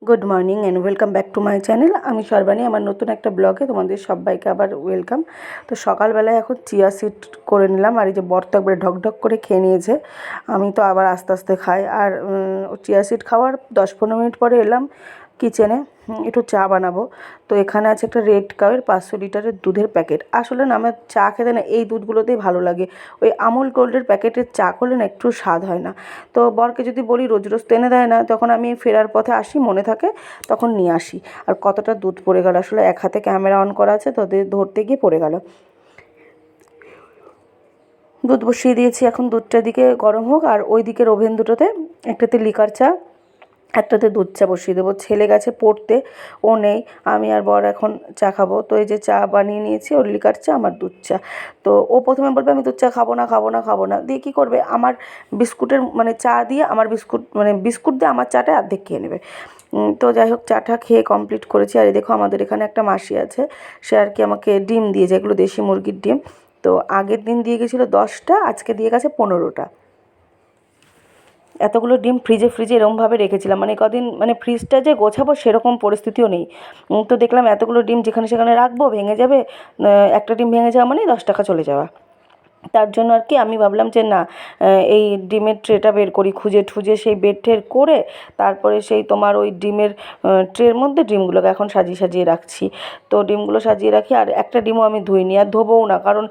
Good morning and welcome back to my channel. আমি সর্বাণী, আমার নতুন একটা ব্লগে তোমাদের সবাইকে আবার ওয়েলকাম। তো সকালবেলায় এখন চিয়া সিড করে নিলাম, আর এই যে বর তো একবারে ঢকঢক করে খেয়ে নিয়েছে, আমি তো আবার আস্তে আস্তে খাই। আর চিয়া সিড খাওয়ার 10-15 মিনিট পরে এলাম কিচেনে, একটু চা বানাবো। তো এখানে আছে একটা রেড কাউয়ের 500 লিটারের দুধের প্যাকেট। আসলে না আমার চা খেতে না এই দুধগুলোতেই ভালো লাগে, ওই আমুল গোল্ডের প্যাকেটের চা করলে না একটু স্বাদ হয় না। তো বরকে যদি বলি রোজ রোজ তো এনে দেয় না, তখন আমি ফেরার পথে আসি, মনে থাকে তখন নিয়ে আসি। আর কতটা দুধ পড়ে গেল, আসলে এক হাতে ক্যামেরা অন করা আছে তো ধরতে গিয়ে পড়ে গেল। দুধ বসিয়ে দিয়েছি, এখন দুধটা দিকে গরম হোক, আর ওই দিকের ওভেন দুটোতে একটাতে লিকার চা, একটাতে দুধ চা বসিয়ে দেবো। ছেলে গেছে পড়তে, ও নেই, আমি আর বর এখন চা খাবো। তো এই যে চা বানিয়ে নিয়েছি, ওর লিকার চা, আমার দুধ চা। তো ও প্রথমে বলবে আমি দুধ চা খাবো না খাবো না খাবো না, দিয়ে কী করবে, আমার বিস্কুটের মানে চা দিয়ে আমার বিস্কুট দিয়ে আমার চাটা অর্ধেক খেয়ে নেবে। তো যাই হোক, চাটা খেয়ে কমপ্লিট করেছি। আর এই দেখো আমাদের এখানে একটা মাসি আছে, সে আর কি আমাকে ডিম দিয়েছে, এগুলো দেশি মুরগির ডিম। তো আগের দিন দিয়ে গেছিলো 10টা, আজকে দিয়ে গেছে 15টা। এতগুলো ডিম ফ্রিজে এরকমভাবে রেখেছিলাম, মানে কদিন মানে ফ্রিজটা যে গোছাবো সেরকম পরিস্থিতিও নেই। তো দেখলাম এতগুলো ডিম যেখানে সেখানে রাখবো ভেঙে যাবে, একটা ডিম ভেঙে যাওয়া মানেই 10 টাকা চলে যাওয়া। তার জন্য আর কি আমি ভাবলাম যে না, এই ডিমের ট্রেটা বের করি, খুঁজে ঠুজে সেই বের ঠের করে তারপরে সেই তোমার ওই ডিমের ট্রের মধ্যে ডিমগুলোকে এখন সাজিয়ে সাজিয়ে রাখছি। তো ডিমগুলো সাজিয়ে রাখি, আর একটা ডিমও আমি ধুইনি আর ধোবও না, কারণ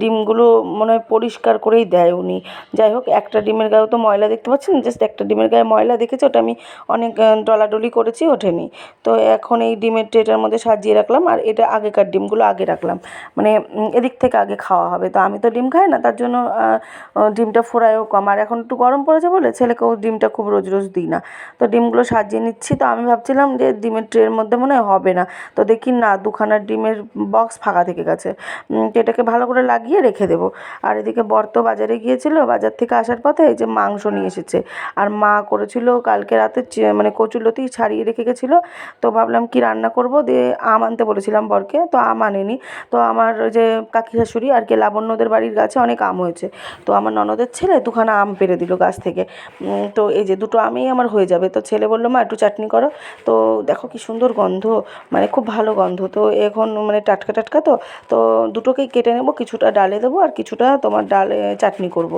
ডিমগুলো মনে হয় পরিষ্কার করেই দেয় উনি। যাই হোক, একটা ডিমের গায়েও তো ময়লা দেখতে পাচ্ছেন, জাস্ট একটা ডিমের গায়ে ময়লা দেখেছি, ওটা আমি অনেক ডলাডলি করেছি, ওঠেনি। তো এখন এই ডিমের ট্রেটার মধ্যে সাজিয়ে রাখলাম, আর এটা আগেকার ডিমগুলো আগে রাখলাম, মানে এদিক থেকে আগে খাওয়া হবে। তো আমি তো ডিম খাই না, তার জন্য ডিমটা ফোড়ায়ও কম। আর এখন একটু গরম পড়েছে বলে ছেলেকেও ডিমটা খুব রোজ রোজ দিই না। তো ডিমগুলো সাজিয়ে নিচ্ছি। তো আমি ভাবছিলাম যে ডিমের ট্রের মধ্যে মনে হয় হবে না, তো দেখি না, দুখানা ডিমের বক্স ফাঁকা থেকে গেছে। তো এটাকে ভালো করে লাগিয়ে রেখে দেবো। আর এদিকে বর তো বাজারে গিয়েছিল, বাজার থেকে আসার পথে এই যে মাংস নিয়ে এসেছে, আর মা করেছিল কালকে রাতে মানে কচুলতি ছাড়িয়ে রেখে গেছিলো। তো ভাবলাম কি রান্না করব, দিয়ে আম আনতে বলেছিলাম বরকে, তো আম আনেনি। তো আমার ওই যে কাকি শাশুড়ি আর কি লাবণ্যদের বাড়ির গাছে অনেক আম হয়েছে, তো আমার ননদের ছেলে দুখানা আম পেড়ে দিল গাছ থেকে। তো এই যে দুটো আমেই আমার হয়ে যাবে। তো ছেলে বললো মা একটু চাটনি করো। তো দেখো কি সুন্দর গন্ধ, মানে খুব ভালো গন্ধ। তো এখন মানে টাটকা টাটকা, তো তো দুটোকেই কেটে নেব, কিছুটা ডালে দেবো আর কিছুটা তোমার ডালে চাটনি করব।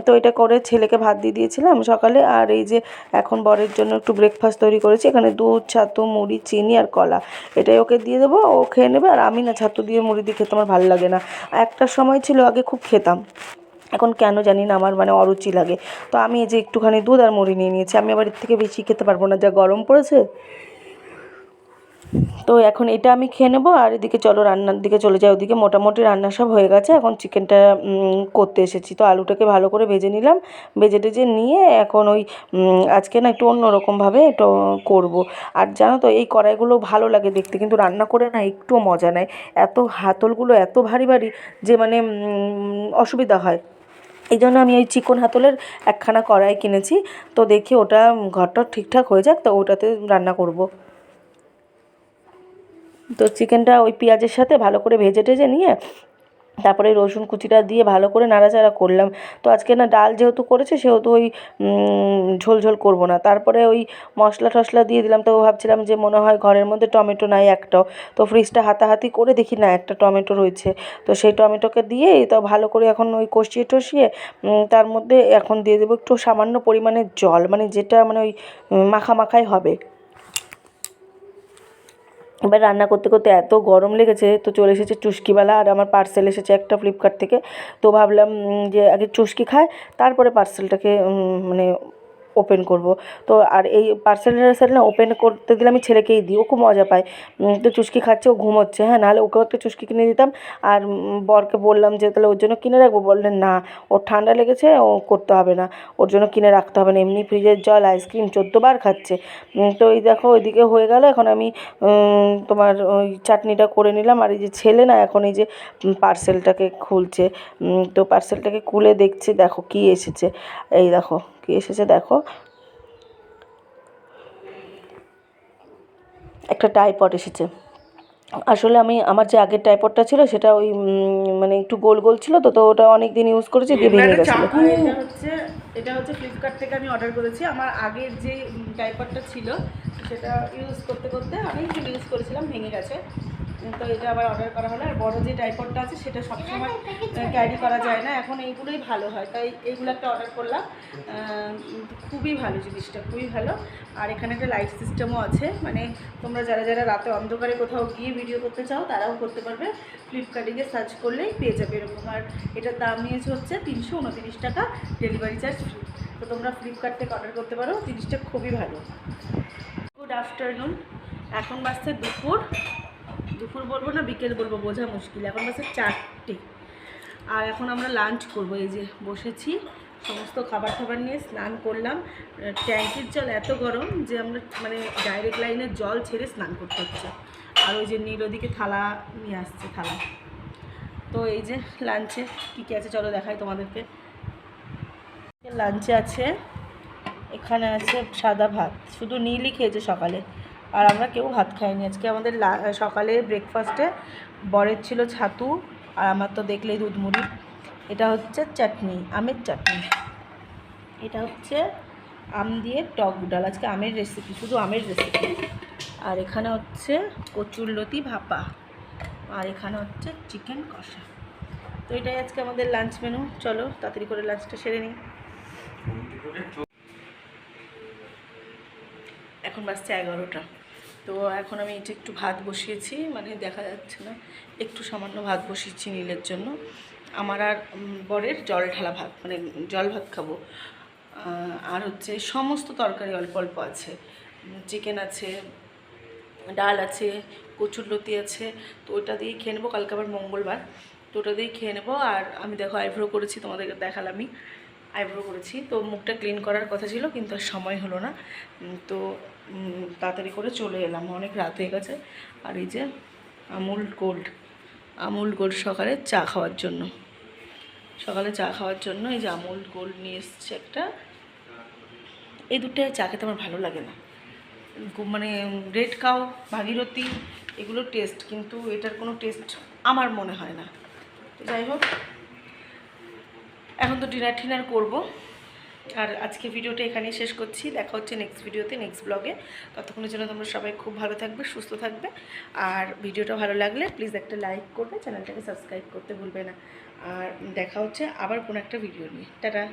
তো এটা করে ছেলেকে ভাত দিয়ে দিয়েছিলাম সকালে। আর এই যে এখন বরের জন্য একটু ব্রেকফাস্ট তৈরি করেছি, এখানে দুধ, ছাতু, মুড়ি, চিনি আর কলা, এটাই ওকে দিয়ে দেবো, ও খেয়ে নেবে। আর আমি না ছাতু দিয়ে মুড়ি দিয়ে খেতে আমার ভালো লাগে না। একটা সময় ছিল আগে খুব খেতাম, এখন কেন জানি না আমার মানে অরুচি লাগে। তো আমি এই যে একটুখানি দুধ আর মুড়ি নিয়ে নিয়েছি, আমি আবার এর থেকে বেশি খেতে পারবো না, যা গরম পড়েছে। তো এখন এটা আমি খেয়ে নেবো, আর এদিকে চলো রান্নার দিকে চলে যাই। ওদিকে মোটামুটি রান্না সব হয়ে গেছে, এখন চিকেনটা করতে এসেছি। তো আলুটাকে ভালো করে ভেজে নিলাম, ভেজে টেজে নিয়ে এখন ওই আজকে না একটু অন্যরকমভাবে একটু করবো। আর জানো তো এই কড়াইগুলো ভালো লাগে দেখতে, কিন্তু রান্না করে না একটুও মজা নেই, এত হাতলগুলো এত ভারী ভারী যে মানে অসুবিধা হয়। এই জন্য আমি ওই চিকন হাতলের একখানা কড়াই কিনেছি। তো দেখি ওটা ঘরটা ঠিকঠাক হয়ে যাক, তো ওটাতে রান্না করব। তো চিকেনটা ওই পেঁয়াজের সাথে ভালো করে ভেজে টেজে নিয়ে তারপরে রসুন কুচিটা দিয়ে ভালো করে নাড়াচাড়া করলাম। তো আজকে না ডাল যেহেতু করেছে সেহেতু ওই ঝোল ঝোল করবো না। তারপরে ওই মশলা টশলা দিয়ে দিলাম। তো ভাবছিলাম যে মনে হয় ঘরের মধ্যে টমেটো নাই একটাও, তো ফ্রিজটা হাতাহাতি করে দেখি না একটা টমেটো রয়েছে। তো সেই টমেটোকে দিয়ে তো ভালো করে এখন ওই কষিয়ে টষিয়ে তার মধ্যে এখন দিয়ে দেবো একটু সামান্য পরিমাণে জল, মানে যেটা মানে ওই মাখা মাখাই হবে। এবার রান্না করতে করতে এত গরম লেগেছে, তো চলে এসেছে চুস্কিওয়ালা, আর আমার পার্সেল এসেছে একটা ফ্লিপকার্ট থেকে। তো ভাবলাম যে আগে চুস্কি খাই, তারপরে পার্সেলটাকে মানে ওপেন করব। তো আর এই পার্সেলটা না ওপেন করতে দিলে আমি ছেলেকেই দিই, ও খুব মজা পায়। তো চুস্কি খাচ্ছে, ও ঘুমোচ্ছে, হ্যাঁ, নাহলে ওকেও একটা চুস্কি কিনে দিতাম। আর বরকে বললাম যে তাহলে ওর জন্য কিনে রাখবো, বললেন না, ওর ঠান্ডা লেগেছে, ও করতে হবে না, ওর জন্য কিনে রাখতে হবে না, এমনি ফ্রিজের জল আইসক্রিম 14বার খাচ্ছে। তো এই দেখো ওইদিকে হয়ে গেল, এখন আমি তোমার ওই চাটনিটা করে নিলাম। আর এই যে ছেলে না এখন এই যে পার্সেলটাকে খুলছে, তো পার্সেলটাকে খুলে দেখছে, দেখো কি এসেছে, এই দেখো কি এসেছে, দেখো একটা টাইপড এসেছে। আসলে আমি আমার যে আগের টাইপডটা ছিল সেটা ওই মানে একটু গোল গোল ছিল, তো তো ওটা অনেক দিন ইউজ করেছি, দিয়ে ভেঙে গেছিলো। এটা হচ্ছে ফ্লিপকার্ট থেকে আমি অর্ডার করেছি। আমার আগের যে ডাইপারটা ছিল সেটা ইউজ করতে করতে অনেকদিন ইউজ করেছিলাম, ভেঙে গেছে। তো এটা আবার অর্ডার করা হলো। আর বড়ো যে ডাইপারটা আছে সেটা সবসময় ক্যারি করা যায় না, এখন এইগুলোই ভালো হয়, তাই এইগুলো একটা অর্ডার করলাম। খুবই ভালো জিনিসটা, খুবই ভালো। আর এখানে একটা লাইট সিস্টেমও আছে, মানে তোমরা যারা যারা রাতে অন্ধকারে কোথাও গিয়ে ভিডিও করতে চাও তারাও করতে পারবে, ফ্লিপকার্টে গিয়ে সার্চ করলেই পেয়ে যাবে এরকম। আর এটার দাম নিয়েছে হচ্ছে 329 টাকা, ডেলিভারি চার্জ ফ্রি। তো তোমরা ফ্লিপকার্ট থেকে অর্ডার করতে পারো, জিনিসটা খুবই ভালো। গুড আফটারনুন, এখন বাজছে দুপুর বলবো না বিকেল বলবো বোঝা মুশকিল, এখন বাজছে 4টে। আর এখন আমরা লাঞ্চ করব। এই যে বসেছি, সমস্ত খাবার টাবার নিয়ে স্নান করলাম। ট্যাঙ্কির জল এত গরম যে আমরা মানে ডাইরেক্ট লাইনের জল ছেড়ে স্নান করতে হচ্ছে। আর ওই যে নীল ওদিকে থালা নিয়ে আসছে, থালা। তো এই যে লাঞ্চে কী কী আছে চলো দেখাই তোমাদেরকে। লাঞ্চে আছে, এখানে আছে সাদা ভাত, শুধু নীলই খেয়েছে সকালে, আর আমরা কেউ ভাত খাইনি আজকে। আমাদের সকালে ব্রেকফাস্টে বরের ছিল ছাতু, আর আমার তো দেখলেই দুধ মুড়ি। এটা হচ্ছে চাটনি, আমের চাটনি। এটা হচ্ছে আম দিয়ে টক ডাল, আজকে আমের রেসিপি, শুধু আমের রেসিপি। আর এখানে হচ্ছে কচুরলতি ভাপা, আর এখানে হচ্ছে চিকেন কষা। তো এটাই আজকে আমাদের লাঞ্চ মেনু। চলো তাড়াতাড়ি করে লাঞ্চটা সেরে নিই। এখন বাজছে 11টা। তো এখন আমি এটা একটু ভাত বসিয়েছি, মানে দেখা যাচ্ছে না, একটু সামান্য ভাত বসিয়েছি নীলের জন্য। আমার আর বরের জল ঢালা ভাত, মানে জল ভাত খাবো। আর হচ্ছে সমস্ত তরকারি অল্প অল্প আছে, চিকেন আছে, ডাল আছে, কচুরলতি আছে। তো ওটা দিয়েই খেয়ে নেবো, কালকে আবার মঙ্গলবার, তো ওটা দিয়েই খেয়ে নেবো। আর আমি দেখো আইব্রো করেছি, তোমাদেরকে দেখালামই আইব্রো করেছি। তো মুখটা ক্লিন করার কথা ছিল কিন্তু আর সময় হলো না, তো তাড়াতাড়ি করে চলে এলাম, অনেক রাত হয়ে গেছে। আর এই যে আমুল গোল্ড সকালে চা খাওয়ার জন্য, এই যে আমুল গোল্ড নিয়ে এসছে একটা। এই দুটোই চা খেতে আমার ভালো লাগে না, মানে রেড কাউ, ভাগীরথী এগুলোর টেস্ট, কিন্তু এটার কোনো টেস্ট আমার মনে হয় না। তো যাই হোক, এখন তো ডিনার করবো। আর আজকে ভিডিওটা এখানেই শেষ করছি, দেখা হচ্ছে নেক্সট ভিডিওতে, নেক্সট ব্লগে। ততক্ষণের জন্য তোমরা সবাই খুব ভালো থাকবে, সুস্থ থাকবে। আর ভিডিওটা ভালো লাগলে প্লিজ একটা লাইক করবে, চ্যানেলটাকে সাবস্ক্রাইব করতে ভুলবে না। আর দেখা হচ্ছে আবার কোনো একটা ভিডিও নিয়ে। টাটা।